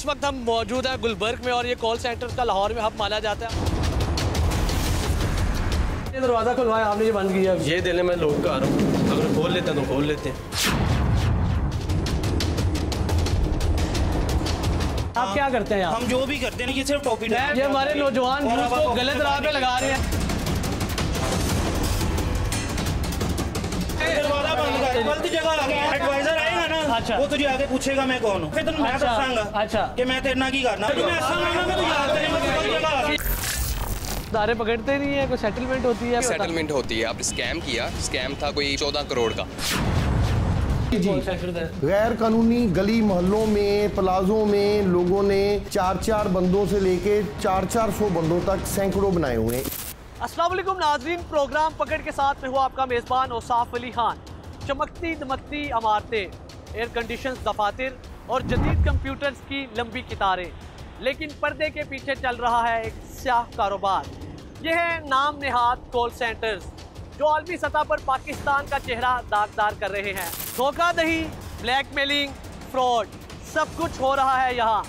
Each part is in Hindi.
इस वक्त हम मौजूद हैं गुलबर्ग में और ये कॉल सेंटर का लाहौर में हब माना जाता है। ये दरवाज़ा खुलवाया आपने, ये बंद किया। ये देने में लोग का आ रहा हूँ, अगर खोल लेते हैं तो खोल लेते हैं। आप क्या करते हैं? हम जो भी करते हैं ये सिर्फ टॉपी है। ये हमारे नौजवान को गलत राह पे लगा रहे हैं। दरवाजा बंद कर, गलत जगह आ गया। एडवाइजर आएगा ना, अच्छा। वो तुझे आगे पूछेगा मैं कौन हूँ, फिर तुम मैं बताऊंगा अच्छा कि मैं तेरे ना की करना। मैं ऐसा मांगा मैं तुझे याद करेंगे गलत जगह आ गया। दारे पकड़ते नहीं है, कोई सेटलमेंट होती है? सेटलमेंट होती है। आपने स्कैम किया, स्कैम था कोई 14 करोड़ का। गैर कानूनी गली मोहल्लों में, प्लाजों में लोगों ने 4-4 बंदों से लेके 400 बंदों तक सैकड़ों बनाए हुए हैं। अस्सलाम वालेकुम नाज़रीन, प्रोग्राम पकड़ के साथ में हुआ आपका मेज़बान औसाफ अली खान। चमकती दमकती इमारतें, एयर कंडीशन दफातर और जदीद कंप्यूटर्स की लंबी कितारें, लेकिन पर्दे के पीछे चल रहा है एक स्याह कारोबार। यह है नाम नेहाद कॉल सेंटर्स, जो आलमी सतह पर पाकिस्तान का चेहरा दागदार कर रहे हैं। धोखाधड़ी, ब्लैकमेलिंग, फ्रॉड, सब कुछ हो रहा है यहाँ,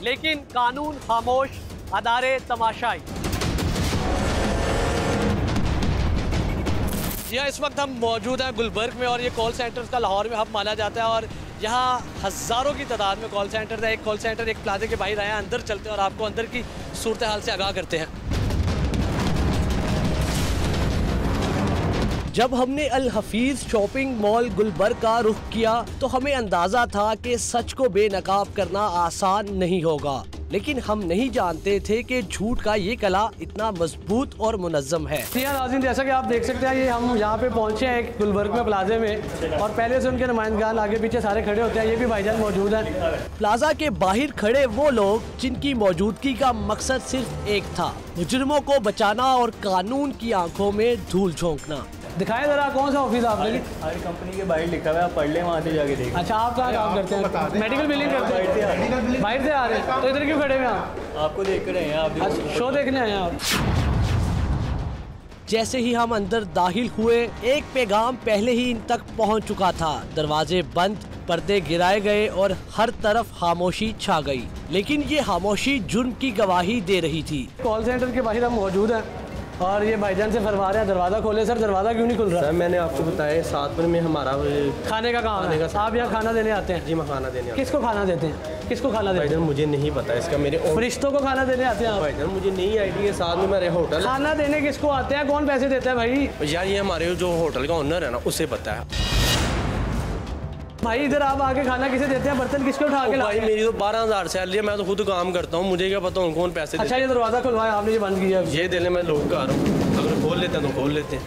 लेकिन कानून खामोश, अदारे तमाशाई। जी इस वक्त हम मौजूद हैं गुलबर्ग में और ये कॉल सेंटर्स का लाहौर में हब माना जाता है और यहाँ हज़ारों की तादाद में कॉल सेंटर है। एक कॉल सेंटर एक प्लाजे के बाहर आए हैं, अंदर चलते हैं और आपको अंदर की सूरत हाल से आगाह करते हैं। जब हमने अल हफीज शॉपिंग मॉल गुलबर्ग का रुख किया तो हमें अंदाजा था कि सच को बेनकाब करना आसान नहीं होगा, लेकिन हम नहीं जानते थे कि झूठ का ये कला इतना मजबूत और मुनज़्ज़म है। नाज़रीन, जैसा कि आप देख सकते हैं, ये हम यहाँ पे पहुँचे हैं एक गुलबर्ग में प्लाजे में और पहले से उनके नुमाइंदगान आगे पीछे सारे खड़े होते हैं। ये भी भाईजान मौजूद हैं। प्लाजा के बाहर खड़े वो लोग जिनकी मौजूदगी का मकसद सिर्फ एक था, मुजरिमों को बचाना और कानून की आंखों में धूल झोंकना। दिखाएं जरा कौन सा ऑफिस आपने? हमारी कंपनी के बाहर लिखा हुआ है, आप पढ़ लें, वहाँ से जाके देखें। अच्छा, आप कहाँ काम करते हैं? मेडिकल बिलिंग करते हैं? बाहर से आ रहे हैं, तो इधर क्यों खड़े हुए आप? आपको देख कर रहे हैं आप? अच्छा, शो देखने आए हैं आप? जैसे ही हम अंदर दाखिल हुए, एक पैगाम पहले ही इन तक पहुंच चुका था। दरवाजे बंद, पर्दे गिराए गए और हर तरफ खामोशी छा गई, लेकिन ये खामोशी जुर्म की गवाही दे रही थी। कॉल सेंटर के बाहर हम मौजूद हैं और ये भाईजान से फरमा रहे हैं दरवाज़ा खोले। सर, दरवाज़ा क्यों नहीं खुल रहा? सर, मैंने आपको बताया 7 बजे में हमारा खाने का काम है। आप यहाँ खाना देने आते हैं? जी, मैं खाना देने। किसको खाना देते हैं? किसको खाना देते हैं? भाईजान मुझे नहीं पता इसका। मेरे फरिश्तों को खाना देने आते हैं आप? भाईजान मुझे नहीं आइडिया। 7 में मेरे होटल। खाना देने किसको आते हैं? कौन पैसे देता है भाई? यार ये हमारे जो होटल का ओनर है ना, उसे पता है। भाई इधर आप आके खाना किसे देते हैं? बर्तन किसको उठा के? भाई मेरी तो 12,000 सैलरी है, मैं तो खुद काम करता हूँ, मुझे क्या पता हूँ कौन पैसे। अच्छा, ये दरवाज़ा खुलवाया आपने, ये बंद किया। ये देने में लोग का आ रहा हूँ, अगर खोल लेते हैं तो खोल लेते हैं।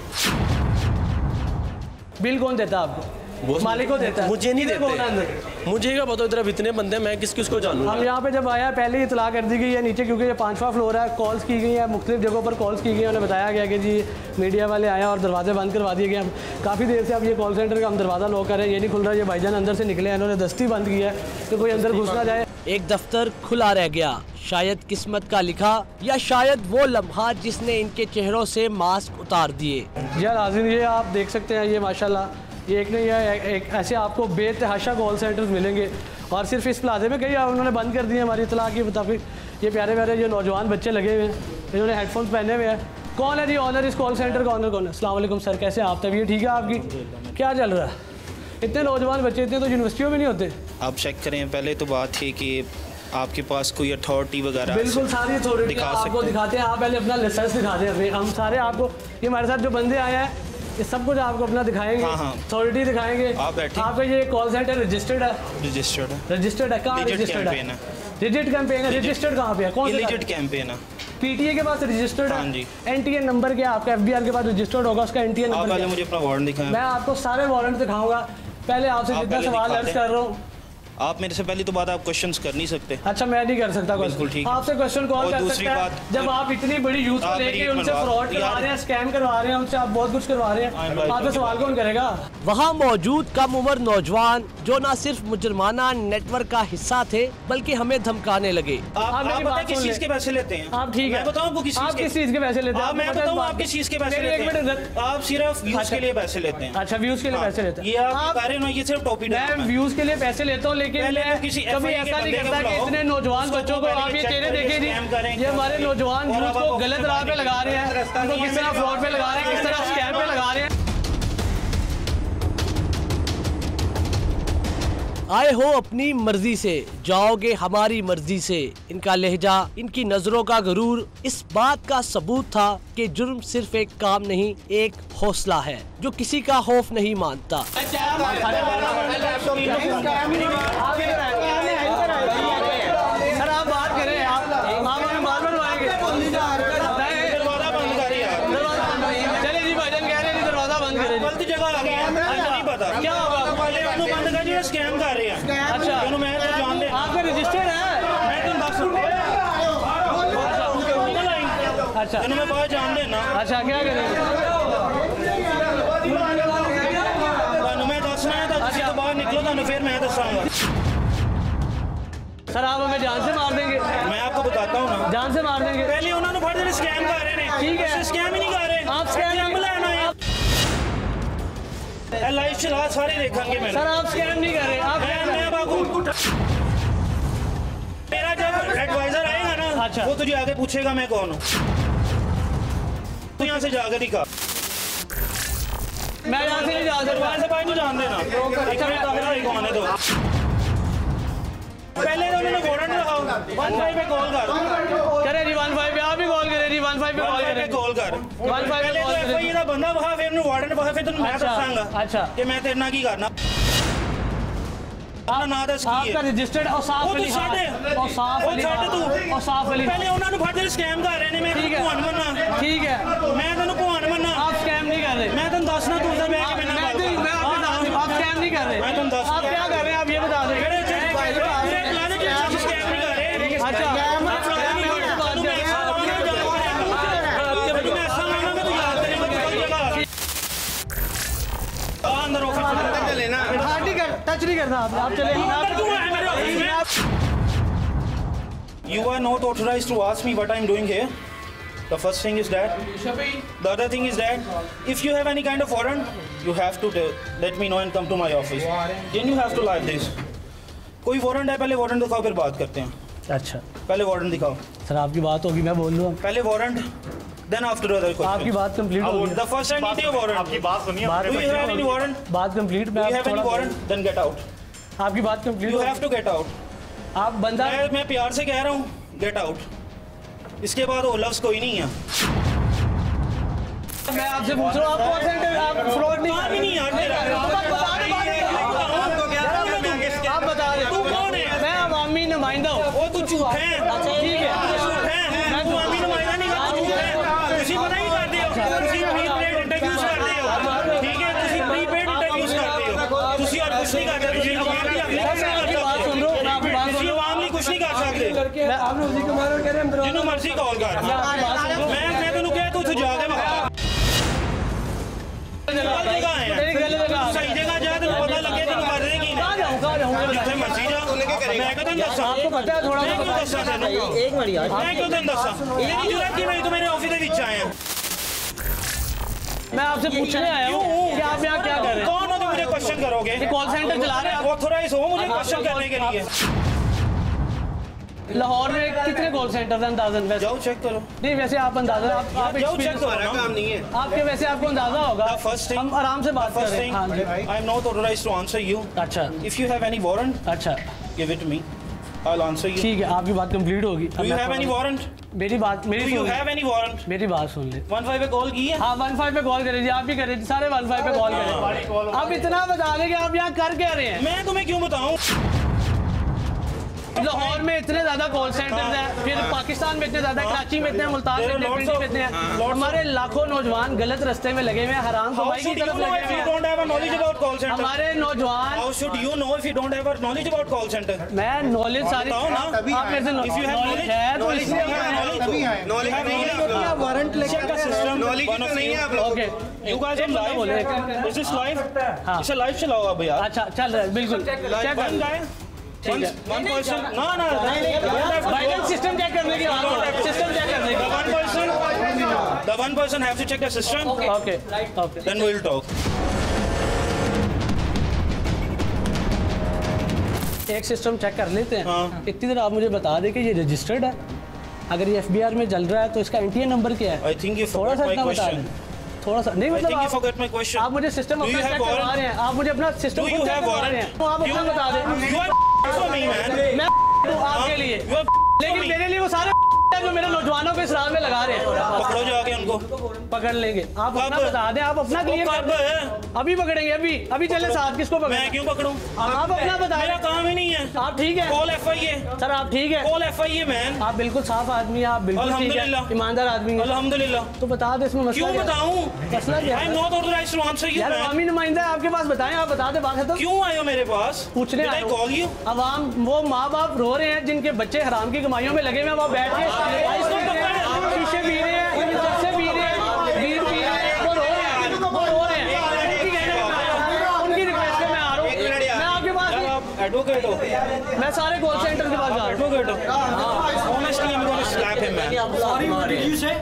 बिल कौन देता है आपको? मालिक को देता है? मुझे नहीं देते। मुझे क्या पता, इधर इतने बंदे हैं, मैं किस को जानूँ। हम यहाँ पे जब आया पहले ही इतला कर दी गई है नीचे, क्योंकि ये 5वां फ्लोर है। कॉल्स की गई है, मुख्तलिफ जगहों पर कॉल्स की गई है। उन्हें बताया गया कि जी मीडिया वाले आए और दरवाजे बंद करवा दिए गए। काफ़ी देर से अब ये कॉल सेंटर का हम दरवाज़ा लॉक कर रहे हैं, ये नहीं खुल रहा। ये भाईजान अंदर से निकले हैं, इन्होंने दस्ती बंद की है कि कोई अंदर घुस ना जाए। एक दफ्तर खुला रह गया, शायद किस्मत का लिखा या शायद वो लम्हा जिसने इनके चेहरों से मास्क उतार दिए। यार नाज़रीन, ये आप देख सकते हैं, ये माशाल्लाह ये एक नहीं है, एक ऐसे आपको बेतहाशा कॉल सेंटर्स मिलेंगे और सिर्फ इस प्लाजे में कई उन्होंने बंद कर दिए हमारी इतला के मुताबिक। ये प्यारे प्यारे जो नौजवान बच्चे लगे हुए हैं, इन्होंने हेडफोन्स पहने हुए हैं। कौन है जी ऑनर इस कॉल सेंटर का? ऑनर कौन है? अस्सलाम वालेकुम सर, कैसे आप? तबीयत ठीक है आपकी? क्या चल रहा है? इतने नौजवान बच्चे, इतने तो यूनिवर्सिटियों में नहीं होते। आप चेक करें, पहले तो बात थी कि आपके पास कोई अथॉरिटी वगैरह? बिल्कुल, सारी अथॉरिटी आपको दिखाते हैं। आप पहले अपना लाइसेंस दिखाते हैं, हम सारे आपको, ये हमारे साथ जो बंदे आए हैं ये सब कुछ आपको अपना दिखाएंगे। अथॉरिटी दिखाएंगे। आपका ये कॉल सेंटर रजिस्टर्ड है? रजिस्टर्ड है। कहाँ रजिस्टर्ड है? डिजिट कैंपेन है। रजिस्टर्ड कहाँ पे है? कौन सा डिजिट कैंपेन है? पीटीए के पास रजिस्टर्ड है। एनटीएन नंबर क्या आपका? एफबीआर के पास रजिस्टर्ड होगा, उसका एनटीएन नंबर। पहले मुझे अपना वारंट दिखाएं। मैं आपको सारे वारंट दिखाऊंगा। पहले आपसे जितना सवाल अर्ज कर रहा हूँ, आप मेरे से पहली तो बात आप क्वेश्चंस कर नहीं सकते। अच्छा, मैं नहीं कर सकता बिल्कुल ठीक। आपसे क्वेश्चन कौन कर सकता है? जब आप इतनी बड़ी यूथ को लेके उनसे फ्रॉड करवा रहे हैं, स्कैम करवा रहे हैं, उनसे आप बहुत कुछ करवा रहे हैं, आपसे सवाल कौन करेगा? वहाँ मौजूद कम उम्र नौजवान जो न सिर्फ मुजरमाना नेटवर्क का हिस्सा थे बल्कि हमें धमकाने लगे। आप किस चीज के पैसे लेते हैं? आप ठीक है, मैं बताऊं किस चीज के पैसे लेते हैं? मैं बताऊं आप किस चीज के पैसे लेते हैं? आप सिर्फ व्यूज के लिए पैसे लेते हैं। अच्छा, व्यूज के लिए पैसे लेते हैं? ये आप कह रहे हो ना, ये सिर्फ टॉपिक है। मैं व्यूज के लिए पैसे लेता हूँ, देखे मिले हैं, कभी ऐसा नहीं करता कि इतने नौजवान बच्चों को आप ये चेहरे देखे जी, ये हमारे नौजवान यूथ को गलत राह पे लगा रहे हैं, उनको किस तरह फ्रॉड पे लगा रहे हैं, किस तरह स्कैम पे लगा रहे हैं। आए हो अपनी मर्जी से, जाओगे हमारी मर्जी से। इनका लहजा, इनकी नजरों का गरूर इस बात का सबूत था कि जुर्म सिर्फ एक काम नहीं, एक हौसला है जो किसी का खौफ नहीं मानता। सर आप बात करें, आप हमें बार बनवाएंगे। चले जी भाईजान कह रहे हैं दरवाजा बंद करें। गलत जगह आ गया, नहीं पता क्या होगा? बंद कर दिया, स्कैम कर रहे हैं। अच्छा मैं तो जान दे, आपका रजिस्टर्ड है? मैं तुम दस अच्छा मैं बाहर जान देना। अच्छा क्या करेंगे? मैं दसना है तो बाहर निकलो, तो फिर मैं दसांगा। सर आप हमें जान से मार देंगे? मैं आपको बताता हूँ ना, जान से मार देंगे। पहले उन्होंने फट देने स्कैम कर रहे हैं। ठीक है, स्कैम ही नहीं कर रहे आप स्कैम लेना है। लाइव चला सारे देखेंगे। मैं सर आप स्कैम नहीं कर रहे, आप मेरा जब एडवाइजर आएगा ना, अच्छा, वो तुझे आगे पूछेगा मैं कौन हूँ, तू यहाँ से जाकर दिखा। मैं यहाँ से नहीं जा सकता, से भाई जान देना। कौन है तो पहले तो उन्होंने वारंट लगाओ, 15 पे कॉल कर। करे जी 15 पे, आप भी कॉल करें जी, 15 पे कॉल करें, कॉल कर। 15 पे कॉल करें। ये बंदा वहाँ फिर वारंट वहाँ फिर मैं दसांगा। अच्छा कि मैं तेरे ना की करना। ना दस आपका रजिस्टर्ड और साफ अली और साफ अली और साफ अली। पहले उन्होंने फट स्कैम कर रहे हैं। मैं ठीक है, भगवान मन्ना, ठीक है, मैं तेन भगवान मन्ना। आप स्कैम नहीं कर रहे। मैं तेन दसना, तू उधर बैठ के मेरे नाल गल कर। आप स्कैम नहीं कर रहे। मैं तुम दस, आप क्या कर रहे हैं, आप ये बता दें। अच्छा टच नहीं करना, आप चले। You are not authorized to ask me what I'm doing here. The first thing is that. The other thing is that if you have any kind of warrant, you have to let me know and come to my office. Then you have to live this. कोई वारंट है, पहले वारंट दिखाओ फिर बात करते हैं। अच्छा पहले वारंट दिखाओ। सर आपकी बात होगी, मैं बोल दूँ पहले warrant, then after other questions. आपकी बात कंप्लीट होगी। The first I need your warrant. आपकी बात सुनिए। Do you have any warrant? बात complete. Do you have any warrant? Then get out. आपकी बात complete. You have to get out. आप बंदा, मैं प्यार से कह रहा हूँ, गेट आउट। इसके बाद वो लफ्ज़ कोई नहीं है। मैं आपसे पूछ रहा हूँ, आप कॉल सेंटर, आप फ्रॉड नहीं यार, आप बता रहे। तू कौन है? मैं अवामी नुमाइंदा हूँ। वो तू झूठ है। ठीक है, मैं तू अवामी नुमाइंदा नहीं है, तू झूठ है। तुसी पता ही करते हो, तुसी प्रीपेड इंटरव्यूज करते हो। ठीक है, तुसी प्रीपेड इंटरव्यूज करते हो। तुसी और कुछ नहीं करते, तुसी अवाम की अपनी बात सुन लो, मैं आपकी बात सुन लो। अवाम नहीं कुछ नहीं कर सकते। आपने उसी को मारो कह रहे हैं, जिन्हों मर्जी कॉल कर। मैं तेनू कह तू जाके सही जगह जा, तेन पता लगे तेन कर रहे की जिथे मर्जी जा। मैं क्यों तेन दसा? आपको पता है थोड़ा मैं क्यों दसा तेन? मैं क्यों तेन दसा? मेरी जरूरत की, मैं तो मेरे ऑफिस के विच आया। मैं आपसे पूछने आया हूँ कि आप यहाँ क्या कर रहे हैं। कौन हो जो मुझे क्वेश्चन करोगे? कॉल सेंटर चला रहे हैं आप? ऑथोराइज हो मुझे क्वेश्चन करने के लिए? लाहौर में कितने कॉल सेंटर हैं अंदाजन? वैसे जाओ चेक करो। नहीं, वैसे आप अंदाजा, आप जाओ चेक करो। काम नहीं है आपके, वैसे आपको अंदाजा होगा। फर्स्ट थिंग, हम आराम से बात कर रहे हैं। हाँ जी। I am not authorized to answer you. अच्छा, if you have any warrant, अच्छा, give it me, I will answer you. ठीक है, आपकी बात कंप्लीट होगी। Do you have any warrant? मेरी बात, do you have any warrant? मेरी बात सुन ले। 15 पे कॉल की है? हाँ 15 पे कॉल करें जी, आप भी करें, सारे 15 पे कॉल करें। आप इतना बता दें कि आप यहाँ कर क्या रहे हैं। मैं तुम्हें क्यों बताऊं? लाहौर में इतने ज्यादा कॉल सेंटर्स हैं, फिर पाकिस्तान में इतने ज्यादा, कराची में इतने, मुल्तान में इतने, पिंडी में इतने हैं। हमारे लाखों नौजवान गलत रास्ते में लगे हुए हैं, हराम कमाई की तरफ लगे हुए हैं। हमारे नौजवान, How should you know if you don't have a knowledge about call center? मैं नॉलेज सारी, आप मेरे से नॉलेज है तो इसलिए वारंट लेकर सिस्टम नॉलेज नहीं है आप लोग। Okay, You guys are live? Is this live? हाँ, इसे लाइव चलाओ अब यार। अच्छा चल रहा है, बिल्कुल चेक कर। One person, no, भाईजान सिस्टम चेक करने की बात है, सिस्टम चेक करने की। the one person have to check the system. Okay, Then we will talk. एक सिस्टम चेक कर लेते हैं। हाँ। इतनी देर आप मुझे बता दें कि ये रजिस्टर्ड है, अगर ये FBR में चल रहा है तो इसका NTA नंबर क्या है? I think you थोड़ा forgot सा my इतना बता question. दें, थोड़ा सा नहीं, I मतलब think you forgot my question. आप मुझे सिस्टम Do you अपना have चेक करवा warrant? रहे हैं, आप मुझे अपना system Do you check have करवा रहे हैं, warrant? तो आप अपना बता दें। You are for me, man. मैं हूं आपके लिए, You are लेकिन me. मेरे लिए वो सारे जो मेरे नौजवानों को इस राह में लगा रहे हैं। पकड़ो जाके उनको। पकड़ लेंगे, आप कब? अपना बता दें, आप अपना क्लियर कब कर है? दें। अभी पकड़ेंगे, अभी चले साथ, किसको पकड़ें? मैं क्यों पकड़ूं? आप अपना बता मेरा दें। काम ही नहीं है। आप ठीक है कॉल FIA, सर, आप ठीक है, कॉल FIA मैन। आप बिल्कुल साफ आदमी हैं, आप बिल्कुल ठीक है, अल्हम्दुलिल्लाह। ईमानदार आदमी हैं। अल्हम्दुलिल्लाह। तो बता दे इसमें मसला क्यों क्या है? बताऊं? मसला क्या आई है? Am not authorised to answer you यार मैन। अवामी नुमाइंदा है आपके पास, बताएं, आप बता दे, बात है तो क्यों आए हो मेरे पास? पूछने Did I आए हो। call you? अवाम, वो माँ बाप रो रहे हैं जिनके बच्चे हराम की कमाइयों में लगे हुए हैं, वो बैठ के शीशे पी रहे हैं, सबसे पी रहे हैं, बीयर पी रहे हैं, वो रो रहे हैं, वो रो रहे हैं। उनकी रिक्वेस्ट पे मैं आ रहा हूँ, मैं आपके पास यार आप एडवोकेट हो? मैं सारे कॉल सेंटर के पास जा रहा हूँ। एडवोकेट हो? Honestly, I'm going to slap him, man. Sorry, what did you say?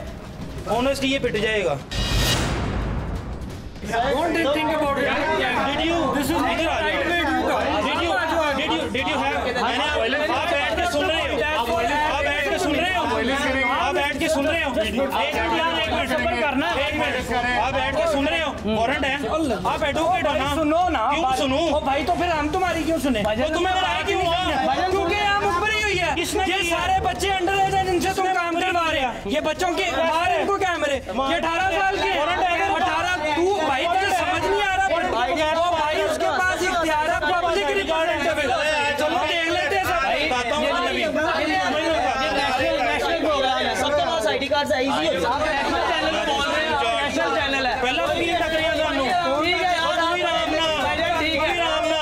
Honestly, ये पिट जाएगा। Don't think about it. Did you? This is इधर आ जाओ। Did you have? आप बैठ के सुन रहे हो? आप बैठ के सुन रहे हो? आप बैठ के सुन रहे हो? एक मिनट यार, एक मिनट सबर करना, एक मिनट। आप बैठ के सुन रहे हो? वारंट है? आप एडवोकेट हो ना? सुनो ना। क्यों सुनूं? ओ भाई, तो फिर हम तुम्हारी क्यों सुने? तो तुम्हें बुलाया क्यों हुआ? क्योंकि यहाँ मुखबरी हुई है। ये सारे बच्चे अंडर एज हैं जिनसे तुम काम करवा रहे हैं। ये बच्चों के बाहर इनको कैमरे, ये 18 साल के 18, तू भाई तुझे समझ नहीं आ रहा। वो भाई उसके पास इख्तियार है, पब्लिक रिप्रेजेंटेटिव। चलो देख लेते हैं सब। बताता हूँ मैं भी। नेशनल प्रोग्राम है, सबके पास ID कार्ड है, इजी हो जाता है। नेशनल चैनल पे बोल रहे हैं, नेशनल चैनल है। पहला वकील टक रही है सानू। ठीक है यार, कोई राम ना, ठीक कोई है। राम ना।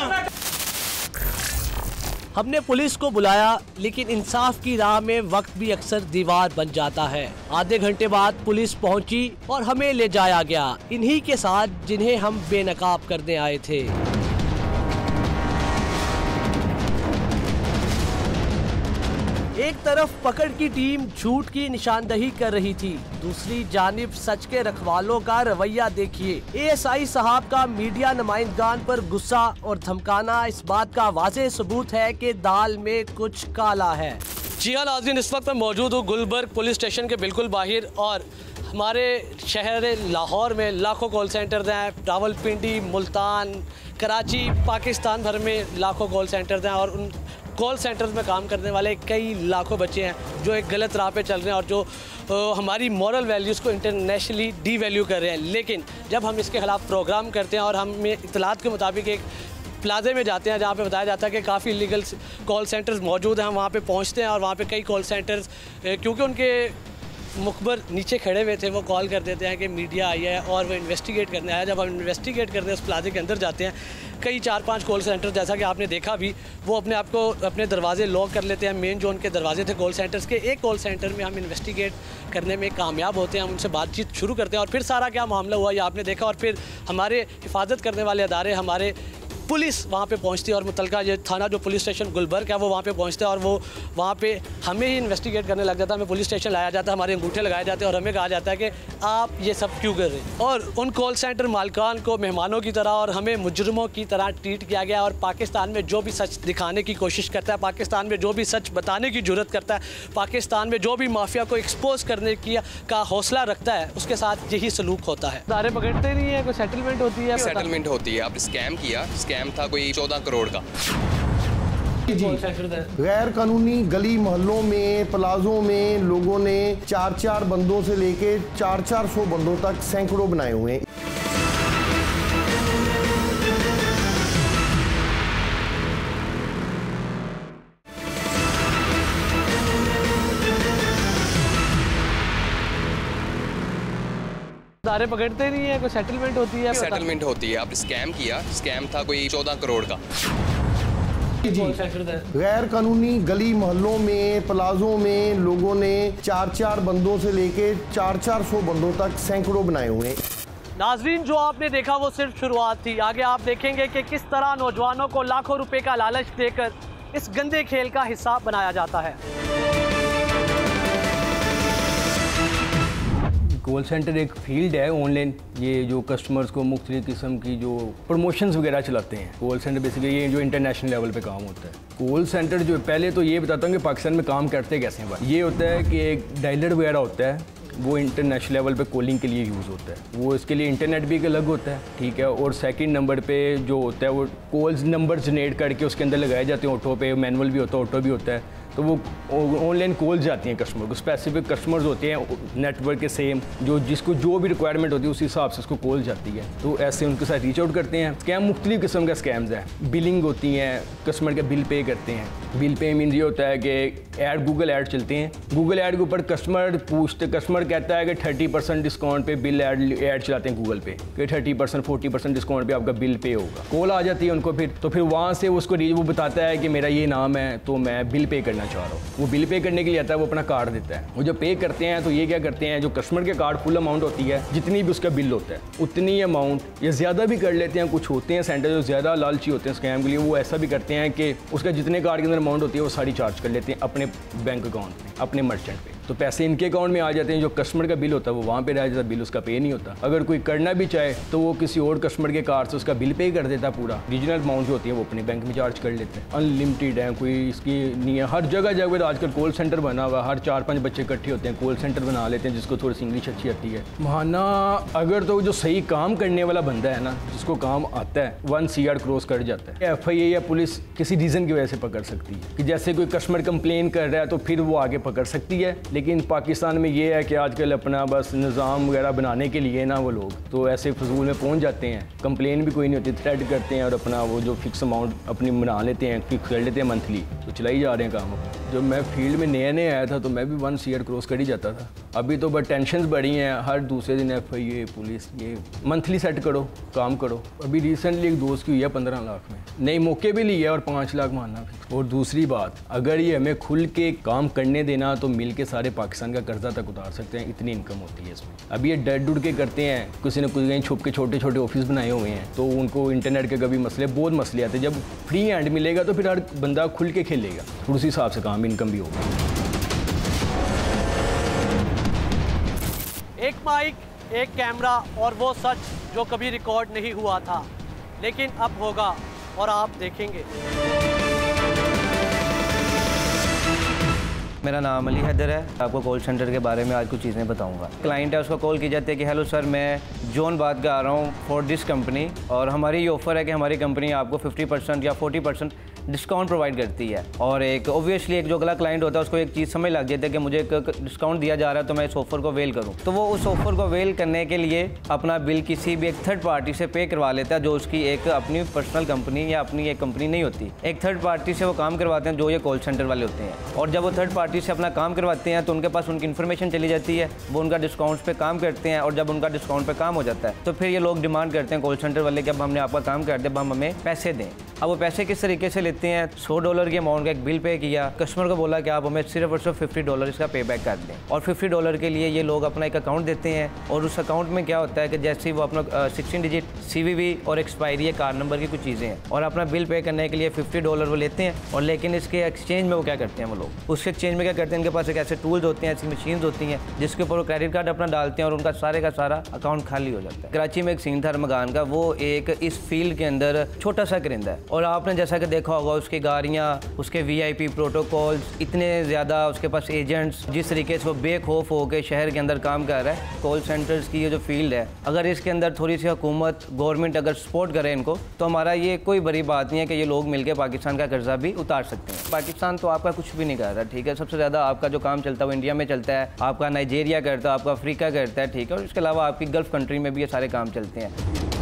हमने पुलिस को बुलाया, लेकिन इंसाफ की राह में वक्त भी अक्सर दीवार बन जाता है। आधे घंटे बाद पुलिस पहुंची और हमें ले जाया गया, इन्हीं के साथ जिन्हें हम बेनकाब करने आए थे। एक तरफ पकड़ की टीम झूठ की निशानदही कर रही थी, दूसरी जानिब सच के रखवालों का रवैया देखिए। ASI साहब का मीडिया नुमाइंदगान पर गुस्सा और धमकाना इस बात का वाज़ेह सबूत है कि दाल में कुछ काला है। जी हाँ नाज़रीन, इस वक्त मैं मौजूद हूँ गुलबर्ग पुलिस स्टेशन के बिल्कुल बाहर, और हमारे शहर लाहौर में लाखों कॉल सेंटर्स हैं। रावलपिंडी, मुल्तान, कराची, पाकिस्तान भर में लाखों कॉल सेंटर्स हैं, और उन कॉल सेंटर्स में काम करने वाले कई लाखों बच्चे हैं जो एक गलत राह पे चल रहे हैं और जो हमारी मॉरल वैल्यूज़ को इंटरनेशनली डी वैल्यू कर रहे हैं। लेकिन जब हम इसके ख़िलाफ़ प्रोग्राम करते हैं और हमें इत्तलात के मुताबिक एक प्लाजे में जाते हैं जहाँ पे बताया जाता है कि काफ़ी लीगल कॉल सेंटर्स मौजूद हैं, हम वहाँ पे पहुँचते हैं और वहाँ पे कई कॉल सेंटर्स क्योंकि उनके मुखबर नीचे खड़े हुए थे, वो कॉल कर देते हैं कि मीडिया आई है और वो इन्वेस्टिगेट करने आया। जब हम इन्वेस्टिगेट करने उस प्लाजे के अंदर जाते हैं, कई 4-5 कॉल सेंटर जैसा कि आपने देखा भी, वो अपने आप को अपने दरवाजे लॉक कर लेते हैं। मेन जो उनके दरवाजे थे कॉल सेंटर्स के, एक कॉल सेंटर में हम इन्वेस्टिगेट करने में कामयाब होते हैं, हम उनसे बातचीत शुरू करते हैं और फिर सारा क्या मामला हुआ ये आपने देखा। और फिर हमारे हिफाजत करने वाले अदारे, हमारे पुलिस वहाँ पे पहुँचती है और मुतलका ये थाना जो पुलिस स्टेशन गुलबर्ग है वो वहाँ पे पहुँचता है और वो वहाँ पे हमें ही इन्वेस्टिगेट करने लग जाता है। हमें पुलिस स्टेशन लाया जाता है, हमारे अंगूठे लगाए जाते हैं और हमें कहा जाता है कि आप ये सब क्यों कर रहे हैं। और उन कॉल सेंटर मालिकान को मेहमानों की तरह और हमें मुजरमों की तरह ट्रीट किया गया। और पाकिस्तान में जो भी सच दिखाने की कोशिश करता है, पाकिस्तान में जो भी सच बताने की जुर्रत करता है, पाकिस्तान में जो भी माफिया को एक्सपोज करने की का हौसला रखता है, उसके साथ यही सलूक होता है। दारे पकड़ते नहीं है, कोई सेटलमेंट होती है, सेटलमेंट होती है। आपने स्कैम किया, स्कैम था कोई 14 करोड़ का। गैर कानूनी गली मोहल्लों में, प्लाजों में लोगों ने 4-4 बंदों से लेके 400 बंदों तक सैकड़ों बनाए हुए हैं। दारे पकड़ते नहीं है, कोई सेटलमेंट होती है, सेटलमेंट होती है। आपने स्कैम किया, स्कैम था कोई 14 करोड़ का। गैर कानूनी गली मोहल्लों में, प्लाजों में लोगों ने 4-4 बंदों से लेके 400 बंदों तक सैकड़ों बनाए हुए हैं। नाजरीन, जो आपने देखा वो सिर्फ शुरुआत थी। आगे आप देखेंगे कि किस तरह नौजवानों को लाखों रुपए का लालच देकर इस गंदे खेल का हिस्सा बनाया जाता है। कॉल सेंटर एक फील्ड है ऑनलाइन, ये जो कस्टमर्स को मुख्तलिफ किस्म की जो प्रमोशंस वगैरह चलाते हैं। कॉल सेंटर बेसिकली ये जो इंटरनेशनल लेवल पे काम होता है। कॉल सेंटर जो पहले तो ये बताता हूँ कि पाकिस्तान में काम करते कैसे हैं भाई। ये होता है कि एक डायलर वगैरह होता है, वो इंटरनेशनल लेवल पे कॉलिंग के लिए यूज़ होता है। वो इसके लिए इंटरनेट भी एक अलग होता है, ठीक है। और सेकंड नंबर पे जो होता है वो कॉल्स नंबर जनरेट करके उसके अंदर लगाए जाते हैं। ऑटो पे मैनुअल भी होता है, ऑटो भी होता है। तो वो ऑनलाइन कॉल्स जाती हैं कस्टमर को, स्पेसिफिक कस्टमर्स होते हैं नेटवर्क के सेम, जो जिसको जो भी रिक्वायरमेंट होती है उसी हिसाब से उसको कॉल जाती है। तो ऐसे उनके साथ रीच आउट करते हैं। स्कैम मुख्तलिफ किस्म का स्कैम्स है। बिलिंग होती हैं, कस्टमर का बिल पे करते हैं। बिल पे मीन ये होता है कि ऐड गूगल ऐड चलते हैं, गूगल ऐड के ऊपर कस्टमर कहता है कि 30% डिस्काउंट पे बिल ऐड चलाते हैं गूगल पे कि 30% 40% डिस्काउंट पे आपका बिल पे होगा। कॉल आ जाती है उनको, फिर तो वहाँ से उसको वो बताता है कि मेरा ये नाम है तो मैं बिल पे करना चाह रहा हूँ। वो बिल पे करने के लिए आता है, वो अपना कार्ड देता है। वो जब पे करते हैं तो ये क्या करते हैं, जो कस्टमर के कार्ड फुल अमाउंट होती है, जितनी भी उसका बिल होता है उतनी अमाउंट या ज़्यादा भी कर लेते हैं। कुछ होते हैं सेंटर जो ज़्यादा लालची होते हैं स्कैम के लिए, वो ऐसा भी करते हैं कि उसका जितने कार्ड के अंदर अमाउंट होती है वो सारी चार्ज कर लेते हैं अपने बैंक अकाउंट में, अपने मर्चेंट पे। तो पैसे इनके अकाउंट में आ जाते हैं, जो कस्टमर का बिल होता है वो वहाँ पे रह जाता है, बिल उसका पे नहीं होता। अगर कोई करना भी चाहे तो वो किसी और कस्टमर के कार्ड से उसका बिल पे कर देता है पूरा। रीजनल अमाउंट जो होती है वो अपने बैंक में चार्ज कर लेते हैं। अनलिमिटेड है, कोई इसकी नहीं है। हर जगह जगह तो आजकल कॉल सेंटर बना हुआ, हर 4-5 बच्चे इकट्ठे होते हैं, कॉल सेंटर बना लेते हैं, जिसको थोड़ी सी इंग्लिश अच्छी आती है। माना अगर तो जो सही काम करने वाला बंदा है ना, जिसको काम आता है, 1 CR क्रॉस कर जाता है। FIA या पुलिस किसी रीज़न की वजह से पकड़ सकती है कि जैसे कोई कस्टमर कंप्लेन कर रहा है तो फिर वो आगे पकड़ सकती है। लेकिन पाकिस्तान में ये है कि आजकल अपना बस निज़ाम वगैरह बनाने के लिए ना वो लोग तो ऐसे फजूल में पहुंच जाते हैं। कंप्लेन भी कोई नहीं होती, थ्रेड करते हैं और अपना वो जो फिक्स अमाउंट अपनी बना लेते हैं, फिक्स कर लेते हैं मंथली, तो चलाई जा रहे हैं काम। जब मैं फील्ड में नया आया था तो मैं भी 1 CR क्रॉस कर ही जाता था। अभी तो बट टेंशन बढ़ी हैं, हर दूसरे दिन FIA पुलिस, ये मंथली सेट करो, काम करो। अभी रिसेंटली एक दोस्त की हुई है 15 लाख में, नए मौके भी लिए और 5 लाख मारना फिक्स। और दूसरी बात, अगर ये हमें खुल के काम करने देना तो मिल के सारे पाकिस्तान का कर्जा तक उतार सकते हैं, इतनी इनकम होती है इसमें। अभी ये डर डुड़ के करते हैं, किसी ने कुछ कहीं छुप के छोटे छोटे ऑफिस बनाए हुए हैं, तो उनको इंटरनेट के कभी मसले, बहुत मसले आते हैं। जब फ्री हैंड मिलेगा तो फिर हर बंदा खुल के खेलेगा, तो उसी हिसाब से काम इनकम भी होगा। एक माइक, एक कैमरा और वो सच जो कभी रिकॉर्ड नहीं हुआ था, लेकिन अब होगा और आप देखेंगे। मेरा नाम अली हैदर है। आपको कॉल सेंटर के बारे में आज कुछ चीज़ें बताऊंगा। क्लाइंट है, उसको कॉल की जाती है कि हेलो सर, मैं जॉन बात कर रहा हूँ फॉर दिस कंपनी, और हमारी ये ऑफ़र है कि हमारी कंपनी आपको 50% या 40% डिस्काउंट प्रोवाइड करती है। और एक ऑब्वियसली एक जो अगला क्लाइंट होता है उसको एक चीज़ समझ लग जाती है कि मुझे एक डिस्काउंट दिया जा रहा है तो मैं इस ऑफ़र को वेल करूँ। तो वो उस ऑफ़र को वेल करने के लिए अपना बिल किसी भी एक थर्ड पार्टी से पे करवा लेता है, जो उसकी एक अपनी पर्सनल कंपनी या अपनी एक कंपनी नहीं होती। एक थर्ड पार्टी से वो काम करवाते हैं, जो ये कॉल सेंटर वाले होते हैं। और जब वो थर्ड पार्टी से अपना काम करवाते हैं तो उनके पास उनकी इन्फॉर्मेशन चली जाती है, वो उनका डिस्काउंट पे काम करते हैं। और जब उनका डिस्काउंट पे काम हो जाता है तो फिर ये लोग डिमांड करते हैं कॉल सेंटर वाले कि अब हमने आपका काम कर दिया, अब हम हमें पैसे दें। अब वो पैसे किस तरीके से लेते हैं, $100 की अमाउंट का एक बिल पे किया, कस्टमर को बोला कि आप हमें सिर्फ और सिर्फ $50 इसका पे बैक कर दें। और $50 के लिए ये लोग अपना एक अकाउंट देते हैं, और उस अकाउंट में क्या होता है कि जैसे ही वो अपना 16 डिजिट CVV और एक्सपायरी कार्ड नंबर की कुछ चीज़ें हैं, और अपना बिल पे करने के लिए $50 वो लेते हैं। और लेकिन इसके एक्सचेंज में वो क्या करते हैं, वो लोग उसके एक्सचेंज में क्या करते हैं, इनके पास एक ऐसे टूल्स होते हैं, ऐसी मशीन होती हैं जिसके ऊपर वो क्रेडिट कार्ड अपना डालते हैं और उनका सारे का सारा अकाउंट खाली हो जाता है। कराची में एक सीन था रमगान का, वो एक इस फील्ड के अंदर छोटा सा करिंदा है, और आपने जैसा कि देखा होगा उसकी गाड़ियाँ, उसके VIP प्रोटोकॉल्स इतने ज़्यादा, उसके पास एजेंट्स, जिस तरीके से वो बेखौफ होकर शहर के अंदर काम कर रहा है। कॉल सेंटर्स की ये जो फील्ड है, अगर इसके अंदर थोड़ी सी हुकूमत, गवर्नमेंट अगर सपोर्ट करे इनको, तो हमारा ये कोई बड़ी बात नहीं है कि ये लोग मिलकर पाकिस्तान का कर्जा भी उतार सकते हैं। पाकिस्तान तो आपका कुछ भी नहीं कर रहा, ठीक है। सबसे ज़्यादा आपका जो काम चलता है वो इंडिया में चलता है, आपका नाइजीरिया करता है, आपका अफ्रीका करता है, ठीक है। और इसके अलावा आपकी गल्फ़ कंट्री में भी ये सारे काम चलते हैं।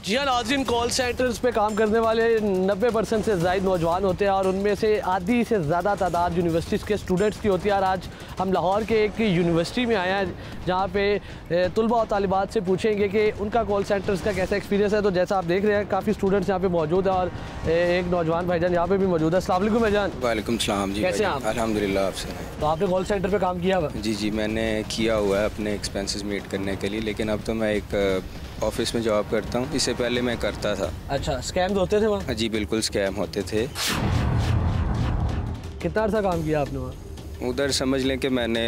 जी हाँ नाज़रीन, कॉल सेंटर्स पे काम करने वाले 90% से ज़ायद नौजवान होते हैं, और उनमें से आधी से ज़्यादा तादाद यूनिवर्सिटीज़ के स्टूडेंट्स की होती है। और आज हम लाहौर के एक यूनिवर्सिटी में आए हैं जहाँ पे तुलबा और तालिबात से पूछेंगे कि उनका कॉल सेंटर्स का कैसा एक्सपीरियंस है। तो जैसा आप देख रहे हैं काफ़ी स्टूडेंट्स यहाँ पे मौजूद हैं, और एक नौजवान भाईजान यहाँ पे भी मौजूद है। अस्सलाम वालेकुम भाईजान। वालेकुम सलाम जी। कैसे हैं आप? अल्हम्दुलिल्लाह, आपसे। तो आपने कॉल सेंटर पर काम किया हुआ? जी, मैंने किया हुआ है अपने एक्सपेंसेस मीट करने के लिए, लेकिन अब तो मैं एक ऑफिस में जॉब करता हूँ। इससे पहले मैं करता था। अच्छा, स्कैम होते थे वहाँ? जी बिल्कुल, स्कैम होते थे। कितना अर्सा काम किया आपने वहाँ? उधर समझ लें कि मैंने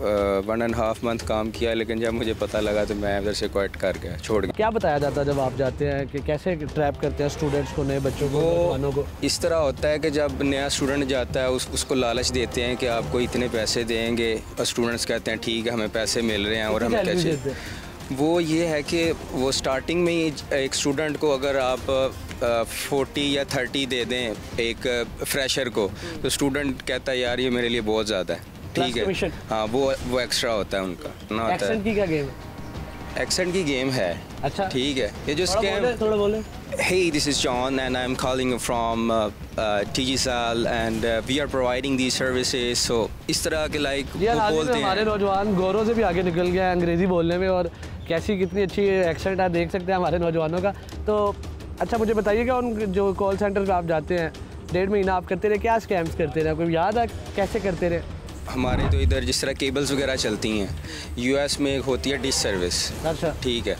1.5 मंथ काम किया, लेकिन जब मुझे पता लगा तो मैं उधर से क्विट कर गया, छोड़ गया। क्या बताया जाता है जब आप जाते हैं कि कैसे ट्रैप करते हैं स्टूडेंट्स को, नए बच्चों को, नौजवानों को? इस तरह होता है कि जब नया स्टूडेंट जाता है उसको लालच देते हैं कि आपको इतने पैसे देंगे, और स्टूडेंट्स कहते हैं ठीक है हमें पैसे मिल रहे हैं और हमें क्या चाहिए। वो ये है कि वो स्टार्टिंग में ही एक स्टूडेंट को अगर आप 40 या 30 दे दें एक फ्रेशर को, तो स्टूडेंट कहता है यार ये मेरे लिए बहुत ज़्यादा है, ठीक है। हाँ, वो एक्स्ट्रा होता है उनका ना। होता है की क्या गेम है? एक्सेंट की गेम है। अच्छा, ठीक है। ये जो स्कैम, थोड़ा बोले। Hey, this is John and I'm calling from TGSAL and we are providing these services. So इस तरह के लाइक वो बोलते हैं। हमारे नौजवान गौरव से भी आगे निकल गया है अंग्रेज़ी बोलने में, और कैसी कितनी अच्छी एक्सेंट आप देख सकते हैं हमारे नौजवानों का। तो अच्छा मुझे बताइएगा, उन जो कॉल सेंटर पे आप जाते हैं 1.5 महीना आप करते रहे, क्या स्कैम्स करते रहे, कोई याद है कैसे करते रहे? हमारे तो इधर जिस तरह केबल्स वगैरह चलती हैं, US में एक होती है डिश सर्विस। अच्छा, ठीक है।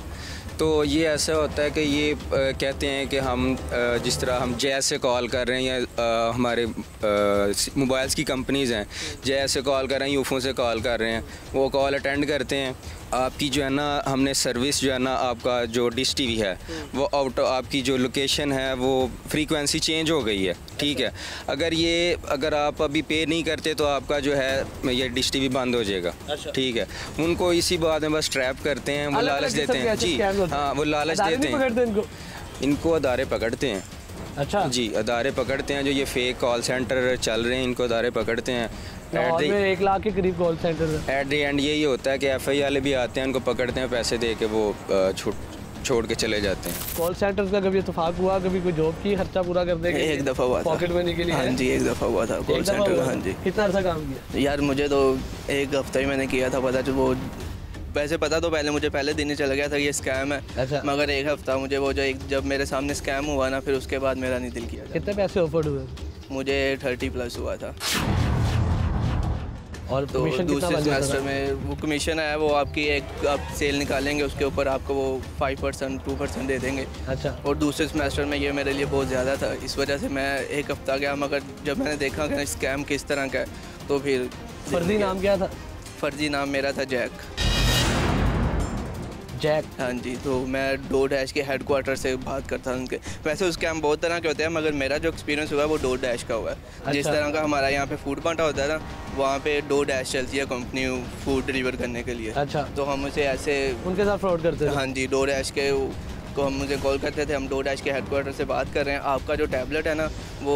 तो ये ऐसा होता है कि ये कहते हैं कि हम जिस तरह हम जैस से कॉल कर रहे हैं या हमारे मोबाइल्स की कंपनीज़ हैं, जैस से कॉल कर रहे हैं, यूफो से कॉल कर रहे हैं, वो कॉल अटेंड करते हैं। आपकी जो है ना, हमने सर्विस जो है ना, आपका जो डिश टीवी है वो आपकी जो लोकेशन है वो फ्रीक्वेंसी चेंज हो गई है, ठीक है। अगर आप अभी पे नहीं करते तो आपका जो है ये डिश टीवी बंद हो जाएगा, ठीक है। उनको इसी बात में बस ट्रैप करते हैं, वो लालच देते हैं जी। हाँ, वो लालच देते हैं, इनको अदारे पकड़ते हैं। अच्छा जी, अदारे पकड़ते हैं, जो ये फेक कॉल सेंटर चल रहे हैं इनको अदारे पकड़ते हैं। लाहौर में 1 लाख के करीब कॉल सेंटर है। एट द एंड यही होता है कि FI वाले भी आते हैं, उनको पकड़ते हैं, पैसे दे के वो छोड़ के चले जाते हैं। कॉल सेंटर का कभी इत्तेफाक हुआ, कभी कोई जॉब की खर्चा पूरा कर देगा? एक दफ़ा हुआ था, पॉकेट मनी के लिए। हाँ जी, एक दफ़ा हुआ था कॉल सेंटर का। हाँ जी। कितना अर्सा काम किया? यार मुझे तो 1 हफ्ता ही मैंने किया था, पता जो वो वैसे पता तो मुझे पहले दिन ही चल गया था ये स्कैम है। अच्छा। मगर 1 हफ्ता मुझे वो जब मेरे सामने स्कैम हुआ ना, फिर उसके बाद मेरा नहीं दिल किया। कितने पैसे ऑफर्ड हुए? मुझे 30+ हुआ था। और तो दूसरे सेमेस्टर में वो कमीशन है, वो आपकी एक आप सेल निकालेंगे उसके ऊपर आपको वो 5% 2% दे देंगे। अच्छा। और दूसरे सेमेस्टर में ये मेरे लिए बहुत ज़्यादा था, इस वजह से मैं 1 हफ्ता गया। मगर जब मैंने देखा कि स्कैम किस तरह का है, तो फिर। फर्जी नाम क्या था? फर्जी नाम मेरा था जैक। हाँ जी। तो मैं DoorDash के हेडक्वार्टर से बात करता हूँ उनके। वैसे उसके हम बहुत तरह के होते हैं, मगर मेरा जो एक्सपीरियंस हुआ है वो DoorDash का हुआ है। अच्छा। जिस तरह का हमारा यहाँ पे फूड बांटा होता है ना, वहाँ पे DoorDash चलती है कंपनी फूड डिलीवर करने के लिए। अच्छा। तो हम उसे ऐसे उनके साथ फ्रॉड करते थे? हाँ जी, DoorDash के को हम मुझे कॉल करते थे, हम DoorDash के हेडक्वार्टर से बात कर रहे हैं, आपका जो टैबलेट है ना वो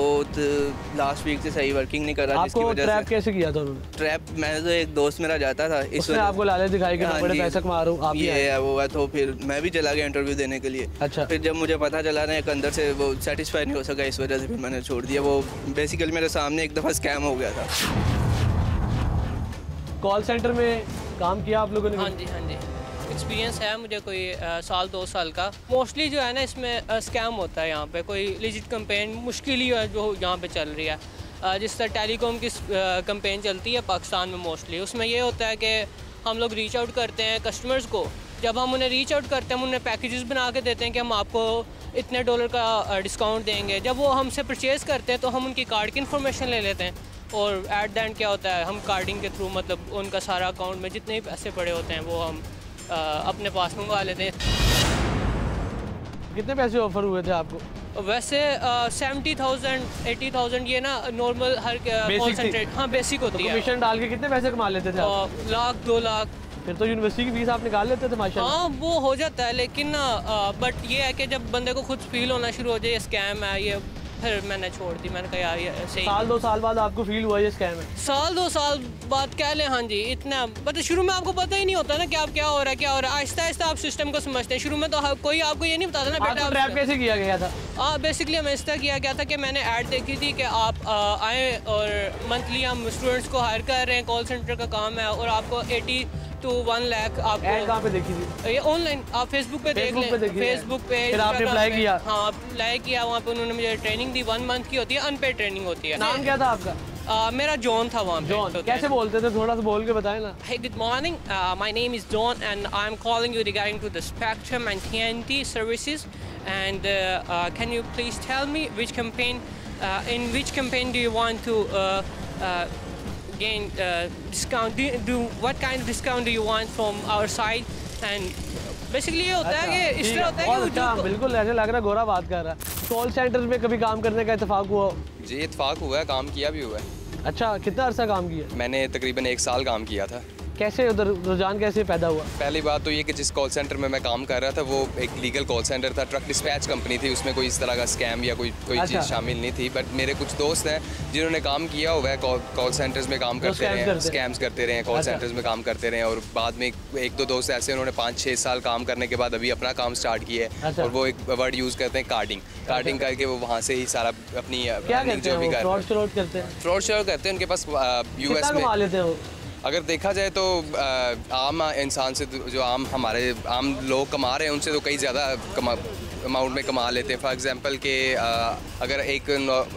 लास्ट वीक से सही वर्किंग नहीं कर रहा। आपको ट्रैप कैसे किया था उन्होंने? ट्रैप मैंने तो एक दोस्त मेरा जाता था, इसमें आपको लालच दिखाई कि मैं बड़े पैसे कमा रहा हूँ, आप ये है वो है। तो फिर मैं भी चला गया इंटरव्यू देने के लिए। अच्छा। फिर जब मुझे पता चला ना, एक अंदर से वो सेटिस्फाई नहीं हो सका, इस वजह से फिर मैंने छोड़ दिया। वो बेसिकली मेरे सामने एक दफ़ा स्कैम हो गया था। कॉल सेंटर में काम किया आप लोगों ने? हाँ जी, हाँ जी, एक्सपीरियंस है मुझे कोई 1-2 साल का। मोस्टली जो है ना इसमें स्कैम होता है। यहाँ पे कोई लिजिट कंपेन मुश्किल ही है जो यहाँ पे चल रही है। जिस तरह टेलीकॉम की कंपेन चलती है पाकिस्तान में मोस्टली, उसमें ये होता है कि हम लोग रीच आउट करते हैं कस्टमर्स को। जब हम उन्हें रीच आउट करते हैं, हम उन्हें पैकेजेस बना के देते हैं कि हम आपको इतने $1 का डिस्काउंट देंगे। जब वो हमसे परचेज़ करते हैं तो हम उनकी कार्ड की इन्फॉर्मेशन ले लेते हैं, और एट द एंड क्या होता है, हम कार्डिंग के थ्रू मतलब उनका सारा अकाउंट में जितने भी पैसे पड़े होते हैं वो हम अपने पास मंगवा लेते हैं। कितने पैसे ऑफर हुए थे आपको? वैसे 70,000 80,000 ये ना नॉर्मल हर कॉल सेंटर। हाँ, बेसिक होती है। कमीशन डाल के कितने पैसे कमा लेते थे आप? 1-2 लाख। फिर तो यूनिवर्सिटी की फीस आप निकाल लेते थे माशाल्लाह। हाँ, वो हो जाता है, लेकिन बट ये है कि जब बंदे को खुद फील होना शुरू हो जाए ये स्कैम है, ये फिर मैंने छोड़ दी। मैंने कहा यार ये सही। 1-2 साल बाद आपको फील हुआ ये स्कैम है? 1-2 साल बाद कह लें। हाँ जी, इतना मतलब शुरू में आपको पता ही नहीं होता ना कि आप क्या हो रहा है, क्या हो रहा है। आहिस्ता आहिस्ता आप सिस्टम को समझते हैं। शुरू में तो कोई आपको ये नहीं बताता ना बेटा। ट्रैप कैसे किया गया था? बेसिकली हमें इस तरह किया गया था कि मैंने ऐड देखी थी कि आप आएँ और मंथली हम स्टूडेंट्स को हायर कर रहे हैं, कॉल सेंटर का काम है, और आपको 80 to 1 लाख। आप कहाँ पे देखी थी? ये ऑनलाइन आप फेसबुक पे देख लें। फेसबुक पे। फिर आपने अप्लाई किया? हाँ, अप्लाई किया। वहाँ पे उन्होंने मुझे ट्रेनिंग दी, 1 मंथ की होती है, अनपेड ट्रेनिंग होती है। नाम क्या था आपका? मेरा जॉन था वहाँ पे। जॉन कैसे बोलते थे, थोड़ा सा बोल के बताएं ना। Hey, good morning. My name is John and I'm calling you regarding to the Spectrum and TNT services. And can you please tell me which campaign in which campaign do you want to gain discount? What kind of discount do you want from our side? And basically ये होता है कि इस तरह होता है कि बिल्कुल ऐसे लग रहा है गोरा बात कर रहा है। कॉल सेंटर में कभी काम करने का इत्तेफाक हुआ? जी इत्तेफाक हुआ है, काम किया भी हुआ है। अच्छा, कितना अर्सा काम किया? मैंने तकरीबन 1 साल काम किया था। कैसे उधर रुझान कैसे पैदा हुआ? पहली बात तो ये कि जिस कॉल सेंटर में मैं काम कर रहा था वो एक लीगल कॉल सेंटर था, ट्रक डिस्पैच कंपनी थी, उसमें कोई इस तरह का स्कैम या कोई चीज़ शामिल नहीं थी। बट मेरे कुछ दोस्त हैं जिन्होंने काम किया हुआ है, कॉल सेंटर्स में काम करते रहे हैं, स्कैम्स करते रहे हैं, कॉल सेंटर्स में काम करते रहे हैं, और बाद में 1-2 दोस्त ऐसे उन्होंने 5-6 साल काम करने के बाद अभी अपना काम स्टार्ट किया है। और वो एक वर्ड यूज़ करते हैं कार्डिंग करके वो वहाँ से ही सारा अपनी जो भी फ्रॉड करते हैं। उनके पास US में अगर देखा जाए तो आम इंसान से जो आम लोग कमा रहे हैं उनसे तो कई ज़्यादा अमाउंट में कमा लेते हैं। फॉर एग्जांपल कि अगर एक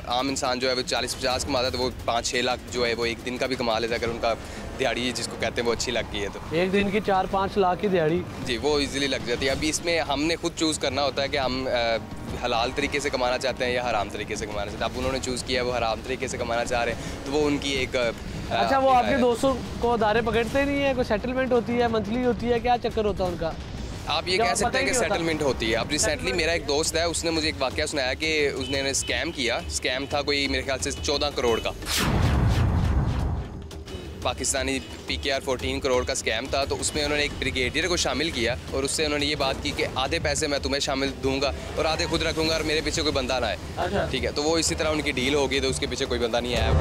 आम इंसान जो है वो 40-50 कमाता है तो वो 5-6 लाख जो है वो एक दिन का भी कमा लेता है, अगर उनका दिहाड़ी जिसको कहते हैं वो अच्छी लग गई है तो। एक दिन की 4-5 लाख की दिहाड़ी जी वो इजीली लग जाती है। अभी इसमें हमने खुद चूज़ करना होता है कि हम हलाल तरीके से कमाना चाहते हैं या हराम तरीके से कमाना चाहते हैं। अब उन्होंने चूज़ किया वो हराम तरीके से कमाना चाह रहे हैं तो वो उनकी एक अच्छा, वो आपके दोस्तों को दारे पकड़ते नहीं है? कोई सेटलमेंट होती है, मंथली होती है, क्या चक्कर होता है उनका? आप ये कह सकते हैं कि सेटलमेंट होती है। अब रिसेंटली मेरा एक दोस्त है, उसने मुझे एक वाकया सुनाया कि उसने स्कैम किया। स्कैम था कोई मेरे ख्याल से 14 करोड़ का, पाकिस्तानी PKR 14 करोड़ का स्कैम था। तो उसमें उन्होंने एक ब्रिगेडियर को शामिल किया और उससे उन्होंने ये बात की कि आधे पैसे मैं तुम्हें शामिल दूंगा और आधे खुद रखूंगा और मेरे पीछे कोई बंदा ना आए। ठीक है, तो वो इसी तरह उनकी डील हो गई, तो उसके पीछे कोई बंदा नहीं आया।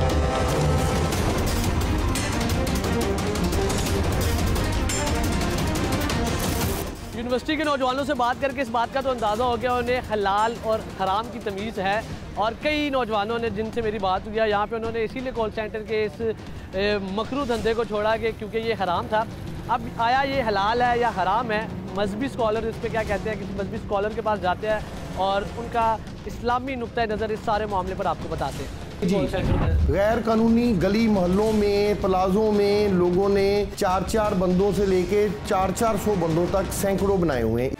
यूनिवर्सिटी के नौजवानों से बात करके इस बात का तो अंदाज़ा हो गया उन्हें हलाल और हराम की तमीज़ है। और कई नौजवानों ने जिनसे मेरी बात हुई है यहाँ पे, उन्होंने इसीलिए कॉल सेंटर के इस मकरू धंधे को छोड़ा कि क्योंकि ये हराम था। अब आया ये हलाल है या हराम है, मजहबी स्कॉलर इस पर क्या कहते हैं, किसी मजहबी स्कॉलर के पास जाते हैं और उनका इस्लामी नुक्ता नज़र इस सारे मामले पर आपको बताते हैं। गैर कानूनी गली मोहल्लों में, प्लाजों में लोगों ने 4-4 बंदों से लेके 400 बंदों तक सैकड़ों बनाए हुए हैं।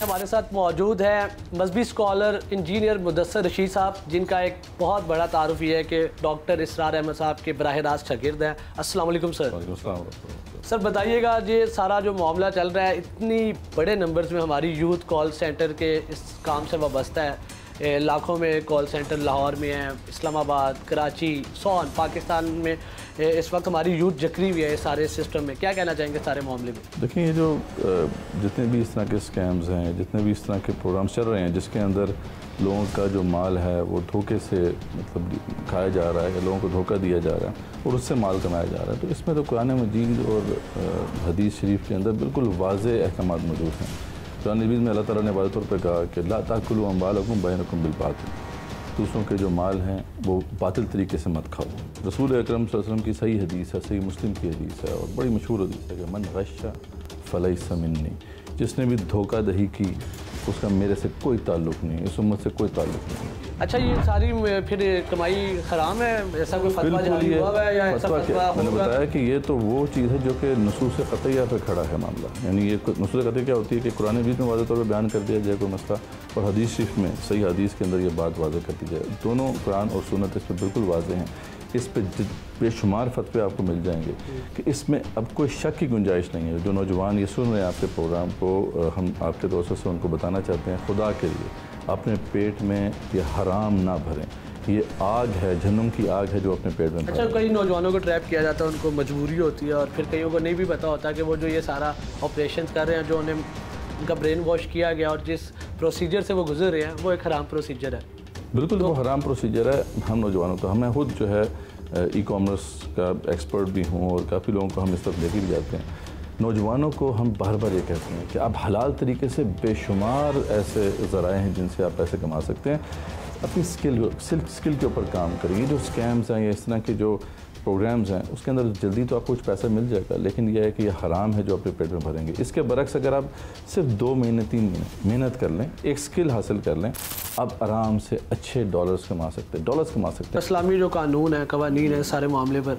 हमारे साथ मौजूद है मजहबी स्कॉलर इंजीनियर मुदस्सर रशीद साहब, जिनका एक बहुत बड़ा तारुफ ये है कि डॉक्टर इसरार अहमद साहब के बराह रास्त शागिर्द हैं। अस्सलाम वालेकुम सर। सर बताइएगा, ये सारा जो मामला चल रहा है, इतनी बड़े नंबर्स में हमारी यूथ कॉल सेंटर के इस काम से वाबस्ता है, लाखों में कॉल सेंटर लाहौर में है, इस्लामाबाद, कराची, सौन, पाकिस्तान में इस वक्त हमारी यूथ जकरी हुई है इस सारे सिस्टम में। क्या कहना चाहेंगे सारे मामले में? देखिए, ये जो जितने भी इस तरह के स्कैम्स हैं, जितने भी इस तरह के प्रोग्राम्स चल रहे हैं जिसके अंदर लोगों का जो माल है वो धोखे से मतलब खाया जा रहा है या लोगों को धोखा दिया जा रहा है और उससे माल कमाया जा रहा है, तो इसमें तो कुरान मजीद और हदीस शरीफ के अंदर बिल्कुल वाज़ेह अहकामात मौजूद हैं। कुरान मजीद में अल्लाह ताला ने वाज़ेह तौर पर कहा कि ला ताकुलू अम्वालकुम बैनकुम बिलबातिल, दूसरों के जो माल हैं वो बातिल तरीके से मत खाओ। रसूल अकरम सल्लल्लाहु अलैहि वसल्लम की सही हदीस है, सही मुस्लिम की हदीस है और बड़ी मशहूर हदीस है कि मन गश्शा फलैसा मिन्नी, जिसने भी धोखाधड़ी की उसका मेरे से कोई ताल्लुक़ नहीं, इस उम्मत से कोई ताल्लुक़ नहीं। अच्छा, ये सारी फिर कमाई हराम है, ऐसा कोई फतवा जारी हुआ है या ऐसा फतवा? मैंने बताया कि ये तो वो चीज़ है जो कि नसूस क़तइया पे खड़ा है मामला। यानी ये नसूस क़तइया क्या होती है कि कुरान मजीद में वाज़ेह तौर पर बयान कर दिया जाए कोई मसला और हदीस शरीफ में, सही हदीस के अंदर ये बात वाज़ेह कर दी जाए। दोनों कुरान और सुन्नत इस पर बिल्कुल वाज़ेह हैं। इस पर बेशुमार फतवे आपको मिल जाएंगे कि इसमें अब कोई शक की गुंजाइश नहीं है। जो नौजवान ये सुन रहे हैं आपके प्रोग्राम को, हम आपके दोस्तों से उनको बताना चाहते हैं, खुदा के लिए अपने पेट में ये हराम ना भरें। ये आग है, जहन्नुम की आग है जो अपने पेट में। अच्छा, कई नौजवानों को ट्रैप किया जाता है, उनको मजबूरी होती है और फिर कईयों को नहीं भी पता होता कि वो जो ये सारा ऑपरेशन कर रहे हैं, जो उन्हें उनका ब्रेन वॉश किया गया और जिस प्रोसीजर से वो गुजर रहे हैं वो एक हराम प्रोसीजर है। बिल्कुल, वो हराम प्रोसीजर है। हम नौजवानों को, हमें खुद जो है ई-कॉमर्स का एक्सपर्ट भी हूँ और काफ़ी लोगों को हम इस तरफ लेके भी जाते हैं। नौजवानों को हम बार बार ये कहते हैं कि आप हलाल तरीके से बेशुमार ऐसे ज़राए हैं जिनसे आप पैसे कमा सकते हैं। अपनी स्किल के ऊपर काम करिए। जो स्कैम्स हैं या इस तरह के जो प्रोग्राम्स हैं उसके अंदर जल्दी तो आपको कुछ पैसा मिल जाएगा, लेकिन यह है कि यह हराम है जो अपने पेट में भरेंगे। इसके बरक्स अगर आप सिर्फ 2 महीने 3 महीने मेहनत कर लें, एक स्किल हासिल कर लें, आप आराम से अच्छे डॉलर्स कमा सकते हैं। इस्लामी जो कानून है, कवानीन है सारे मामले पर,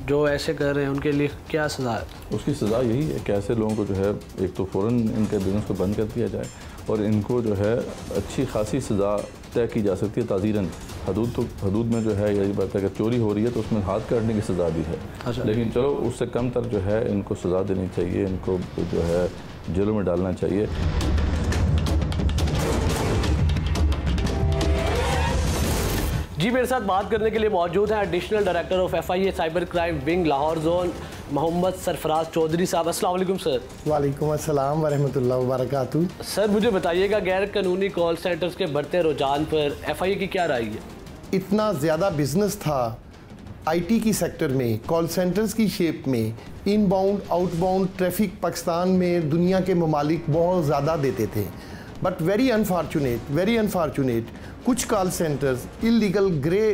जो ऐसे कर रहे हैं उनके लिए क्या सज़ा है? उसकी सज़ा यही है कि ऐसे लोगों को जो है एक तो फ़ौरन इनके बिज़नेस को बंद कर दिया जाए और इनको जो है अच्छी खासी सज़ा तय की जा सकती है ताज़ीरन। हदूद में जो है यही बात है, अगर चोरी हो रही है तो उसमें हाथ काटने की सज़ा भी है। अच्छा। लेकिन चलो उससे कम तर जो है इनको सज़ा देनी चाहिए, इनको जो है जेलों में डालना चाहिए। जी मेरे साथ बात करने के लिए मौजूद हैं additional director of FIA cyber crime wing Lahore zone Mohammad Sarfaraz Chaudhry साहब। अस्सलाम वालेकुम सर। वालेकुम अस्सलाम व रहमतुल्लाहि व बरकातुहू। सर मुझे बताइएगा गैर कानूनी कॉल सेंटर्स के बढ़ते रुझान पर FIA की क्या राय है? इतना ज़्यादा बिजनेस था IT की सेक्टर में, कॉल सेंटर्स की शेप में, इनबाउंड आउटबाउंड ट्रैफिक पाकिस्तान में दुनिया के ममालिक बहुत ज़्यादा देते थे, बट वेरी अनफॉर्चुनेट कुछ कॉल सेंटर्स इलीगल ग्रे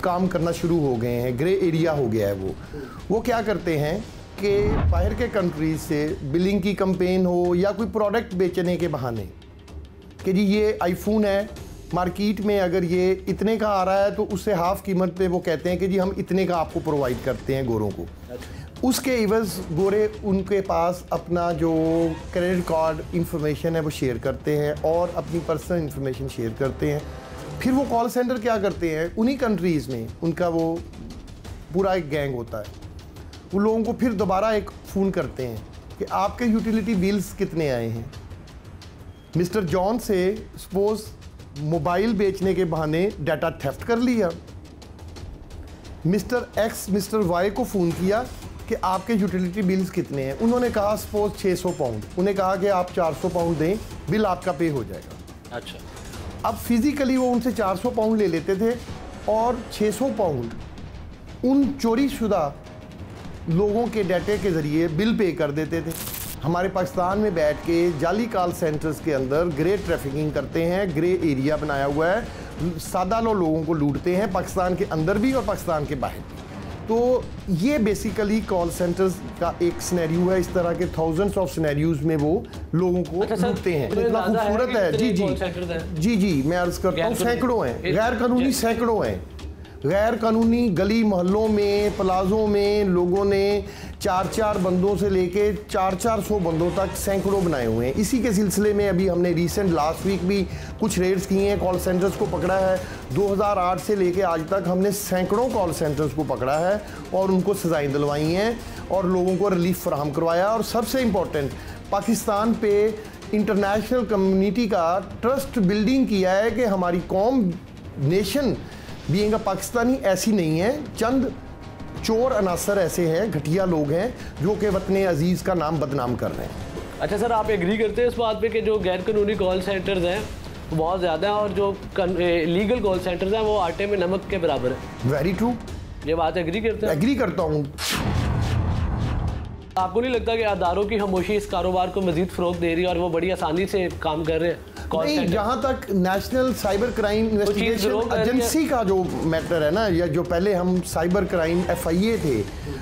काम करना शुरू हो गए हैं, ग्रे एरिया हो गया है। वो क्या करते हैं कि बाहर के कंट्रीज से बिलिंग की कंपेन हो या कोई प्रोडक्ट बेचने के बहाने कि जी ये आईफोन है, मार्केट में अगर ये इतने का आ रहा है तो उससे हाफ कीमत पे वो कहते हैं कि जी हम इतने का आपको प्रोवाइड करते हैं गोरों को। उसके इवज़ गोरे उनके पास अपना जो क्रेडिट कार्ड इंफॉर्मेशन है वो शेयर करते हैं और अपनी पर्सनल इंफॉर्मेशन शेयर करते हैं। फिर वो कॉल सेंटर क्या करते हैं, उन्हीं कंट्रीज़ में उनका वो पूरा एक गैंग होता है, वो लोगों को फिर दोबारा एक फ़ोन करते हैं कि आपके यूटिलिटी बिल्स कितने आए हैं। मिस्टर जॉन से सपोज़ मोबाइल बेचने के बहाने डाटा थेफ्ट कर लिया, मिस्टर एक्स मिस्टर वाई को फ़ोन किया कि आपके यूटिलिटी बिल्स कितने हैं। उन्होंने कहा सपोज 600 पाउंड, उन्हें कहा कि आप 400 पाउंड दें, बिल आपका पे हो जाएगा। अच्छा, अब फिज़िकली वो उनसे 400 पाउंड ले लेते थे और 600 पाउंड उन चोरी शुदा लोगों के डाटे के ज़रिए बिल पे कर देते थे। हमारे पाकिस्तान में बैठ के जाली कॉल सेंटर्स के अंदर ग्रे ट्रैफिकिंग करते हैं, ग्रे एरिया बनाया हुआ है, सादा लोगों को लूटते हैं, पाकिस्तान के अंदर भी और पाकिस्तान के बाहर भी। तो ये बेसिकली कॉल सेंटर्स का एक सिनेरियो है। इस तरह के थाउजेंड्स ऑफ सिनेरियोज में वो लोगों को लूटते हैं। इतना खूबसूरत है। जी मैं अर्ज करता हूँ, सैकड़ों हैं, गैर कानूनी सैकड़ों हैं। गैर कानूनी गली मोहल्लों में, प्लाजों में लोगों ने 4-4 बंदों से लेके 400 बंदों तक सैकड़ों बनाए हुए हैं। इसी के सिलसिले में अभी हमने रिसेंट लास्ट वीक भी कुछ रेड्स किए हैं, कॉल सेंटर्स को पकड़ा है। 2008 से लेके आज तक हमने सैकड़ों कॉल सेंटर्स को पकड़ा है और उनको सजाएं दिलवाई हैं और लोगों को रिलीफ फराहम करवाया। और सबसे इम्पोर्टेंट, पाकिस्तान पे इंटरनेशनल कम्युनिटी का ट्रस्ट बिल्डिंग किया है कि हमारी कौम, नेशन बीइंग अ पाकिस्तानी ऐसी नहीं है। चंद चोर अनासर ऐसे हैं, घटिया लोग हैं जो कि वतन अजीज़ का नाम बदनाम कर रहे हैं। अच्छा सर, आप एग्री करते हैं इस बात पे कि जो गैर कानूनी कॉल सेंटर्स हैं बहुत ज़्यादा हैं और जो लीगल कॉल सेंटर्स हैं वो आटे में नमक के बराबर है? वेरी ट्रू, ये बात एग्री करते हैं? एग्री करता हूँ। आपको नहीं लगता कि अदारों की खामोशी इस कारोबार को मजीद फ़रोग़ दे रही है और वो बड़ी आसानी से काम कर रहे हैं? नहीं, जहाँ तक national cyber crime investigation agency का जो मैटर है ना, या जो पहले हम साइबर क्राइम FIA थे,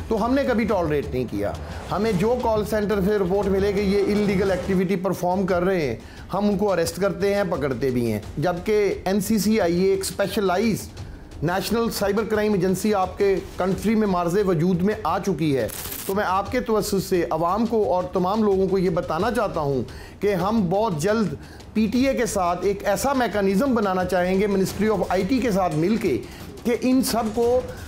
तो हमने कभी टॉलरेट नहीं किया। हमें जो कॉल सेंटर से रिपोर्ट मिले कि ये इलीगल एक्टिविटी परफॉर्म कर रहे हैं, हम उनको अरेस्ट करते हैं, पकड़ते भी हैं। जबकि NCCIA एक specialise national cyber crime agency आपके कंट्री में मार्ज़े वजूद में आ चुकी है। तो मैं आपके तवज्जुह से अवाम को और तमाम लोगों को ये बताना चाहता हूँ कि हम बहुत जल्द PTA के साथ एक ऐसा मैकेनिज़्म बनाना चाहेंगे, मिनिस्ट्री ऑफ IT के साथ मिलके, कि इन सब को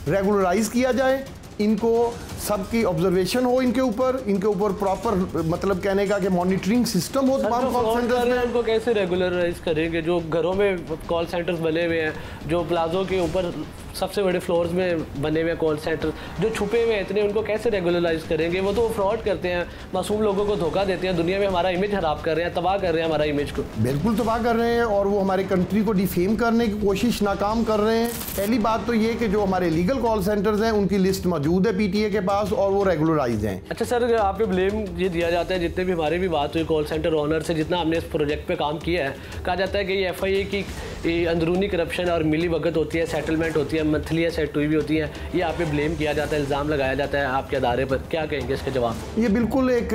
रेगुलराइज किया जाए, इनको सबकी ऑब्जर्वेशन हो, इनके ऊपर प्रॉपर, मतलब कहने का कि मॉनिटरिंग सिस्टम हो तमाम कॉल सेंटर्स में। उनको कैसे रेगुलराइज करेंगे? जो घरों में कॉल सेंटर्स बने हुए हैं, जो प्लाजों के ऊपर सबसे बड़े फ्लोर्स में बने हुए कॉल सेंटर जो छुपे हुए हैं इतने, उनको कैसे रेगुलराइज करेंगे? वो तो फ्रॉड करते हैं, मासूम लोगों को धोखा देते हैं, दुनिया में हमारा इमेज खराब कर रहे हैं, तबाह कर रहे हैं हमारा इमेज को। बिल्कुल तबाह कर रहे हैं और वो हमारे कंट्री को डिफेम करने की कोशिश नाकाम कर रहे हैं। पहली बात तो ये कि जो हमारे लीगल कॉल सेंटर्स हैं उनकी लिस्ट मौजूद मौजूद है पीटीए के पास और वो रेगुलराइज हैं। अच्छा सर, आप पे ब्लेम ये दिया जाता है, जितने भी हमारी भी बात हुई कॉल सेंटर ओनर से, जितना हमने इस प्रोजेक्ट पे काम किया है, कहा जाता है कि ये FIA की अंदरूनी करप्शन और मिली भगत होती है, सेटलमेंट होती है, मंथली सेट हुई भी होती है, ये आप पे ब्लेम किया जाता है, इल्ज़ाम लगाया जाता है आपके अदारे पर, क्या कहेंगे इसके जवाब? ये बिल्कुल एक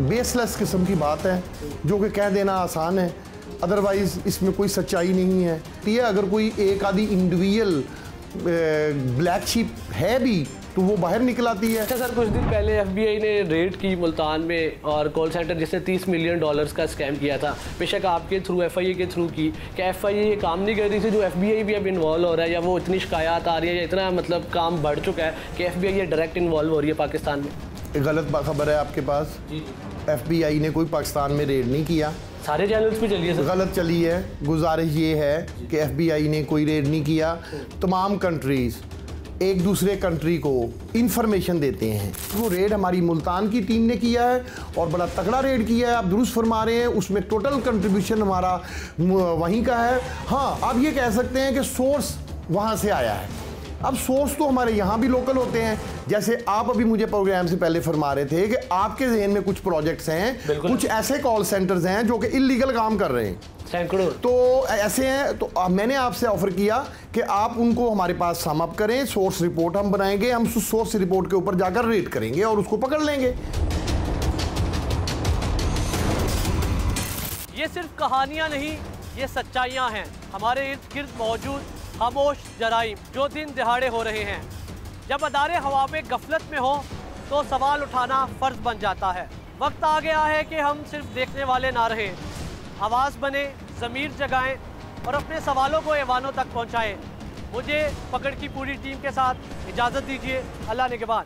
बेसलेस किस्म की बात है जो कि कह देना आसान है, अदरवाइज़ इसमें कोई सच्चाई नहीं है। ये अगर कोई एक आधी इंडिविजुअल ब्लैक शिप है भी तो वो बाहर निकल आती है। अच्छा सर, कुछ दिन पहले FBI ने रेड की मुल्तान में और कॉल सेंटर जिसने $30 मिलियन का स्कैम किया था, बेशक आपके थ्रू FIA के थ्रू की, क्या FIA ये काम नहीं कर रही थी जो FBI भी अब इन्वॉल्व हो रहा है, या वो इतनी शिकायत आ रही है या इतना मतलब काम बढ़ चुका है कि FBI ये डायरेक्ट इन्वॉल्व हो रही है पाकिस्तान में? गलत खबर है आपके पास। FBI ने कोई पाकिस्तान में रेड नहीं किया, सारे चैनल्स पे चली है सर। गलत चली है। गुजारिश ये है कि FBI ने कोई रेड नहीं किया। तमाम कंट्रीज़ एक दूसरे कंट्री को इंफॉर्मेशन देते हैं। वो रेड हमारी मुल्तान की टीम ने किया है और बड़ा तगड़ा रेड किया है, आप दुरुस्त फरमा रहे हैं, उसमें टोटल कंट्रीब्यूशन हमारा वहीं का है। हाँ, आप ये कह सकते हैं कि सोर्स वहाँ से आया है। अब सोर्स तो हमारे यहाँ भी लोकल होते हैं, जैसे आप अभी मुझे प्रोग्राम से पहले फरमा रहे थे कि आपके जहन में कुछ प्रोजेक्ट्स हैं, कुछ ऐसे कॉल सेंटर्स हैं जो कि इलीगल काम कर रहे हैं, सैकड़ों तो ऐसे हैं। तो मैंने आपसे ऑफर किया कि आप उनको हमारे पास सम अप करें, सोर्स रिपोर्ट हम बनाएंगे, हम उस सोर्स रिपोर्ट के ऊपर जाकर रेड करेंगे और उसको पकड़ लेंगे। ये सिर्फ कहानियां नहीं, ये सच्चाइयां हैं। हमारे इर्द गिर्द मौजूद खामोश जराइम जो दिन दिहाड़े हो रहे हैं। जब अदारे हवा में गफलत में हो तो सवाल उठाना फ़र्ज बन जाता है। वक्त आ गया है कि हम सिर्फ देखने वाले ना रहें, आवाज़ बने, ज़मीर जगाएं और अपने सवालों को ऐवानों तक पहुंचाएं। मुझे पकड़ की पूरी टीम के साथ इजाज़त दीजिए। अल्लाह निगहबान।